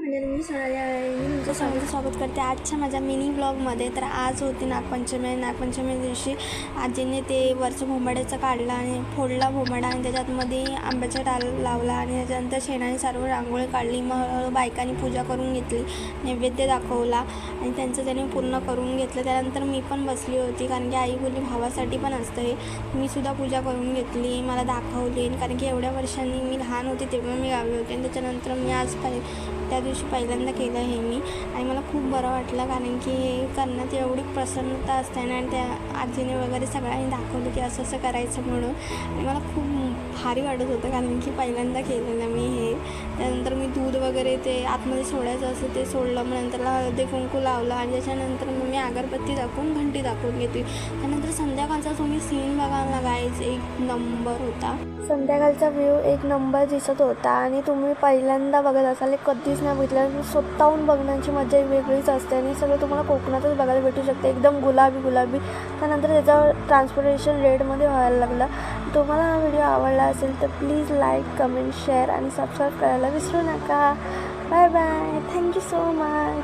मी सोनाली आहे. मी तुमचं स्वागत करते आजच्या माझ्या मिनी ब्लॉगमध्ये. तर आज होती नागपंचमी दिवशी आजीने ते वरचं भोंबाड्याचं काढलं आणि फोडला भोंबाडा आणि त्याच्यातमध्ये आंब्याचा डाल लावला आणि त्याच्यानंतर शेणाने सर्व रांगोळी काढली. मग हळूहळू बायकांनी पूजा करून घेतली, नैवेद्य दाखवला आणि त्यांचं त्याने पूर्ण करून घेतलं. त्यानंतर मी पण बसली होती, कारण की आई बोलली भावासाठी पण असतं हे. मी सुद्धा पूजा करून घेतली, मला दाखवली, कारण की एवढ्या वर्षांनी मी लहान होते तेव्हा मी गावी होते आणि त्याच्यानंतर मी आज त्या दिवशी पहिल्यांदा केलं हे मी. आणि मला खूप बरं वाटलं, कारण की हे करण्यात एवढी प्रसन्नता असते ना. आणि त्या आजीने वगैरे सगळ्यांनी दाखवलं की असं असं करायचं म्हणून. आणि मला खूप भारी वाटत होतं, कारण की पहिल्यांदा केलेलं मी हे. त्यानंतर मी दूध वगैरे ते आतमध्ये सोडायचं असं ते सोडलं. मग नंतरला हळदी कुंकू लावलं आणि त्याच्यानंतर मग मी अगरबत्ती दाखवून घंटी दाखवून घेतली. त्यानंतर संध्याकाळचा तुम्ही सीन बघायला लागायचं एक नंबर होता. संध्याकाळचा व्ह्यू एक नंबर दिसत होता आणि तुम्ही पहिल्यांदा बघत असाल, कधीच नाही बघितलं. स्वतःहून बघण्याची मजा वेगळीच असते आणि सगळं तुम्हाला कोकणातच बघायला भेटू शकते, एकदम गुलाबी. त्यानंतर त्याचा ट्रान्सपोर्टेशन रेडमध्ये व्हायला लागला. तुम्हाला हा व्हिडिओ आवडला असेल तर प्लीज लाईक, कमेंट, शेअर आणि सबस्क्राईब करायला विसरू नका. Bye bye. Thank you so much.